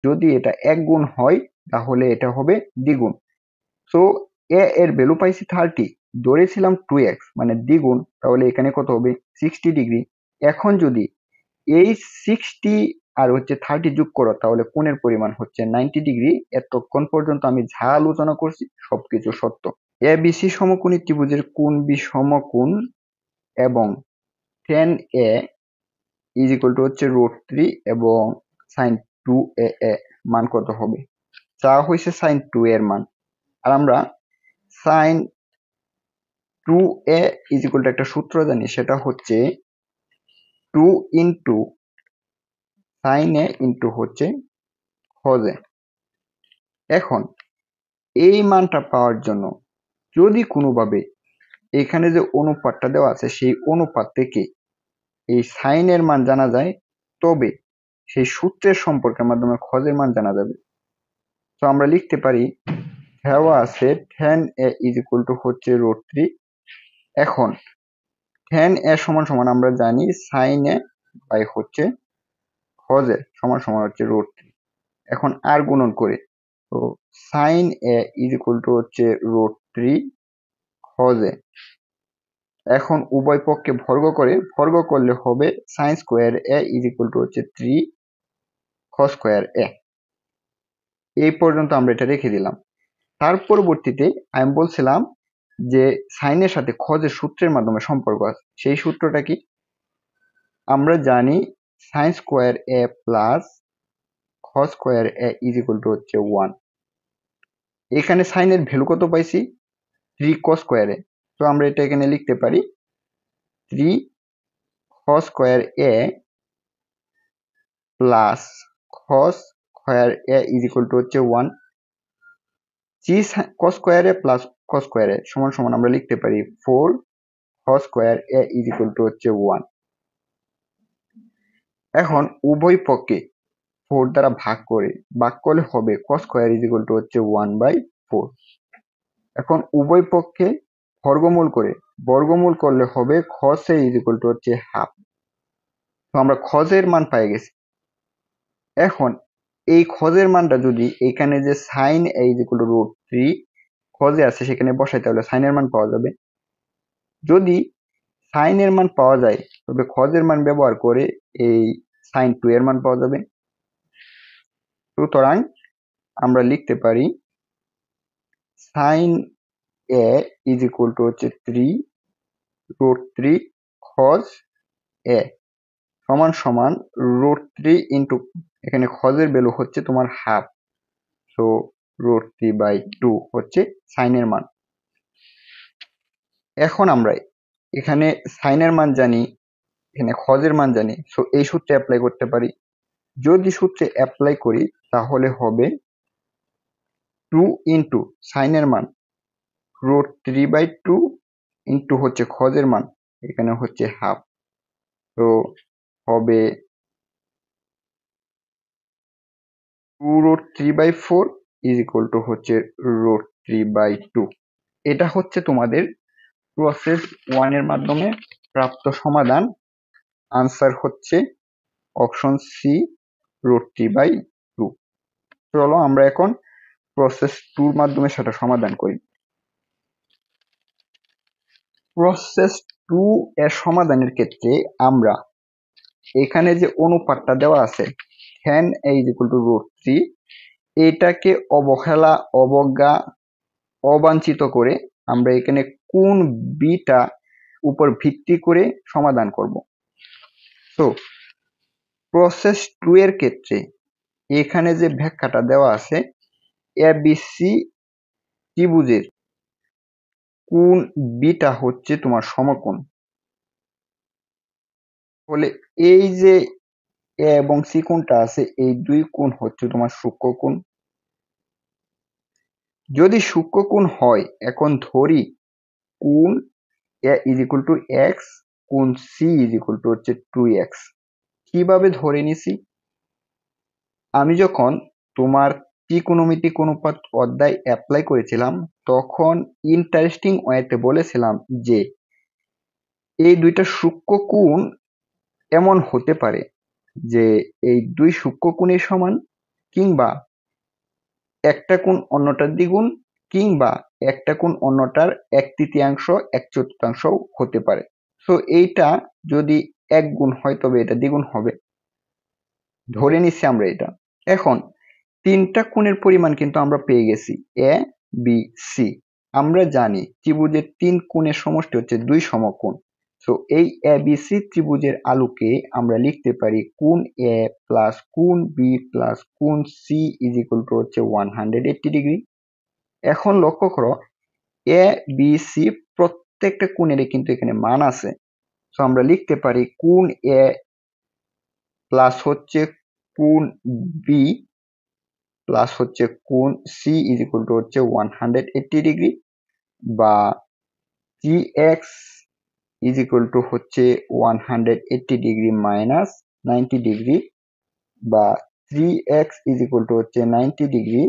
যদি এটা 1 গুণ হয় তাহলে এটা হবে দ্বিগুণ। সো এ এর ভ্যালু পাইছি 30, ধরেছিলাম 2x মানে দ্বিগুণ, তাহলে এখানে কত হবে 60 ডিগ্রি। এখন যদি এই 60 আর হচ্ছে 30 যোগ করো তাহলে কোণের পরিমাণ হচ্ছে 90 ডিগ্রি। এতক্ষণ পর্যন্ত আমি যা আলোচনা করছি সবকিছু সত্য। এ বিসি সমকোণী ত্রিভুজের কোণ বি সমকোণ এবং tan a is equal to হচ্ছে √3 এবং sin 2a মান কত হবে, যা হয়েছে sin 2 এর মান। আর আমরা sin 2a is equal to একটা সূত্র জানি, সেটা হচ্ছে 2 ইন্টু sin a ইন্টু হচ্ছে cos a। এখন এই মানটা পাওয়ার জন্য যদি কোনোভাবে এখানে যে অনুপাতটা দেওয়া আছে সেই অনুপাত থেকে এই সাইন এর মান জানা যায়, তবে সেই সূত্রের সম্পর্কের মাধ্যমে cos এর মান জানা যাবে। তো আমরা লিখতে পারি দেওয়া আছে tan a is equal to হচ্ছে √3। এখন tan a সমান সমান আমরা জানি sin a বাই হচ্ছে cos a সমান সমান হচ্ছে √3। এখন আর গুণন করে, তো sin a is equal to হচ্ছে √3 cos a। এখন উভয় পক্ষে বর্গ করলে হবে sin square a is equal to হচ্ছে 3 cos স্কয়ার a। এই পর্যন্ত আমরা এটা রেখে দিলাম। তার পরবর্তীতে আমি বলছিলাম যে সাইনের সাথে cos এর সূত্রের মাধ্যমে সম্পর্ক আছে। সেই সূত্রটা কি? আমরা জানি sin square a plus cos square a is equal to হচ্ছে 1। এখানে সাইনের ভ্যালু কত পাইছি 3 cos স্কয়ার a। তো আমরা এটা এখানে লিখতে পারি 3 cos square a plus cos square a is equal to হচ্ছে 1। cos square a plus cos square a সমান সমান আমরা লিখতে পারি 4 cos square a is equal to হচ্ছে 1। এখন উভয় পক্ষে 4 দ্বারা ভাগ করলে হবে cos square is equal to হচ্ছে 1/4। এখন উভয় পক্ষে বর্গমূল করলে হবে cos a is equal to হচ্ছে হাফ। তো আমরা cos এর মান পেয়ে গেছি। এখন এই cos এর মানটা যদি এখানে যে sin a is equal to √3 cos এ আছে সেখানে বসাই তাহলে sin এর মান পাওয়া যাবে। যদি sin এর মান পাওয়া যায় তবে cos এর মান ব্যবহার করে এই sin 2 এর মান পাওয়া যাবে। সুতরাং আমরা লিখতে পারি sin a is equal to হচ্ছে 3 √3 cos a সমান সমান √3 ইন্টু এখানে cos এর ভ্যালু হচ্ছে তোমার হাফ, সো √3/2 হচ্ছে sin এর মান। এখন আমরা এখানে sin এর মান জানি, এখানে cos এর মান জানি, সো এই সূত্রে অ্যাপ্লাই করতে পারি। যদি সূত্রে অ্যাপ্লাই করি তাহলে হবে 2 ইন্টু sin এর মান √3/2 ইন্টু হচ্ছে cos এর মান এখানে হচ্ছে হাফ, তো হবে 2√3/4 ইজ ইকুয়াল টু হচ্ছে √3/2। এটা হচ্ছে তোমাদের প্রসেস 1 এর মাধ্যমে প্রাপ্ত সমাধান। আনসার হচ্ছে অপশন সি √3/2। চলো আমরা এখন প্রসেস 2 এর মাধ্যমে সেটা সমাধান করি। প্রসেস 2 এর সমাধানের ক্ষেত্রে আমরা এখানে যে অনুপাতটা দেওয়া আছে tan a is equal to √3 এটাকে অবজ্ঞা অবাঞ্ছিত করে আমরা এখানে কোন বিটা উপর ভিত্তি করে সমাধান করব। তো প্রসেস 2 এর ক্ষেত্রে এখানে যে ব্যাখ্যাটা দেওয়া আছে এবিসি ত্রিভুজের কোণ বিটা হচ্ছে তোমার সমকোণ, বলে এই যে এ এবং সি কোণটা আছে এই দুই কোণ হচ্ছে তোমার সূক্ষ্মকোণ। যদি সূক্ষ্মকোণ হয় এখন ধরি কোণ এ ইজ ইকুয়াল টু এক্স, কোণ সি ইজ ইকুয়াল টু হচ্ছে 2x। কিভাবে ধরে নিছি, আমি যখন তোমার ত্রিকোণমিতিক অনুপাত অধ্যায় অ্যাপ্লাই করেছিলাম তখন ইন্টারেস্টিং ওয়েতে বলেছিলাম যে এই দুইটা সূক্ষ্মকোণ এমন হতে পারে যে এই দুই সূক্ষ্মকোণের সমান কিংবা একটা কোণ অন্যটার দ্বিগুণ, কিংবা একটা কোণ অন্যটার 1/3 1/4 হতে পারে। সো এইটা যদি 1 গুণ হয় তবে এটা দ্বিগুণ হবে, ধরে নিচ্ছি আমরা এটা। এখন 3টা কোণের পরিমাণ কিন্তু আমরা পেয়ে গেছি, এ বি সি। আমরা জানি ত্রিভুজের 3 কোণের সমষ্টি হচ্ছে 2 সমকোণ। সো এই এ বি সি ত্রিভুজের আলোকে আমরা লিখতে পারি কোণ এ প্লাস কোণ বি প্লাস কোণ সি ইজ ইকুয়াল টু হচ্ছে 180 ডিগ্রি। এখন লক্ষ্য করো এ বি সি প্রত্যেকটা কোণেরই কিন্তু এখানে মান আছে। সো আমরা লিখতে পারি কোণ এ প্লাস হচ্ছে কোণ বি প্লাস হচ্ছে কোণ সি ইজ ইকুয়াল টু হচ্ছে 180 ডিগ্রি, বা জি এক্স ইজ ইকুয়াল টু হচ্ছে 180 ডিগ্রি মাইনাস 90 ডিগ্রি, বা 3x ইজ ইকুয়াল টু হচ্ছে 90 ডিগ্রি,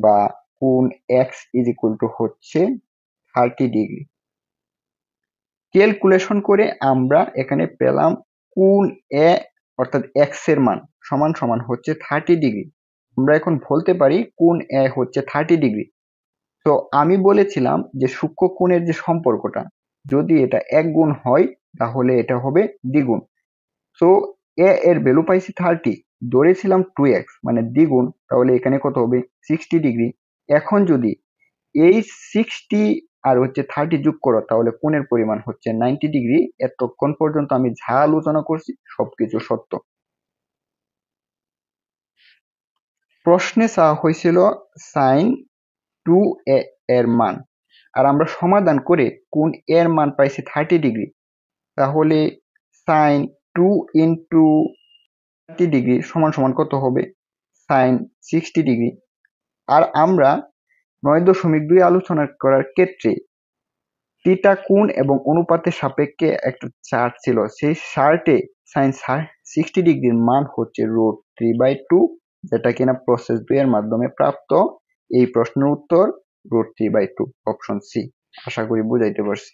বা কোণ x ইজ ইকুয়াল টু হচ্ছে 30 ডিগ্রি। ক্যালকুলেশন করে আমরা এখানে পেলাম কোণ এ অর্থাৎ x এর মান সমান সমান হচ্ছে 30 ডিগ্রি। আমরা এখন বলতে পারি কোণ এ হচ্ছে 30 ডিগ্রি। তো আমি বলেছিলাম যে সূক্ষ্ম কোণের যে সম্পর্কটা, যদি এটা 1 গুণ হয় তাহলে এটা হবে দ্বিগুণ। সো এ এর ভ্যালু পাইছি 30, ধরেছিলাম 2x মানে দ্বিগুণ, তাহলে এখানে কত হবে 60 ডিগ্রি। এখন যদি এই 60 আর হচ্ছে 30 যোগ করো তাহলে কোণের পরিমাণ হচ্ছে 90 ডিগ্রি। এতক্ষণ পর্যন্ত আমি যা আলোচনা করছি সবকিছু সত্য। প্রশ্নে চাওয়া হয়েছিল sin 2a এর মান, আর আমরা সমাধান করে কোণ এর মান পাইছি 30 ডিগ্রি। তাহলে sin 2 ইন্টু 30 ডিগ্রি সমান সমান কত হবে, sin 60 ডিগ্রি। আর আমরা 9.2 আলোচনা করার ক্ষেত্রে থিটা কোণ এবং অনুপাতের সাপেক্ষে একটা চার্ট ছিল, সেই চার্টে sin 60 ডিগ্রির মান হচ্ছে √3/2, যেটা কিনা প্রসেস 2 এর মাধ্যমে প্রাপ্ত। এই প্রশ্নের উত্তর √3/2, অপশন সি। আশা করি বুঝাইতে পারছি।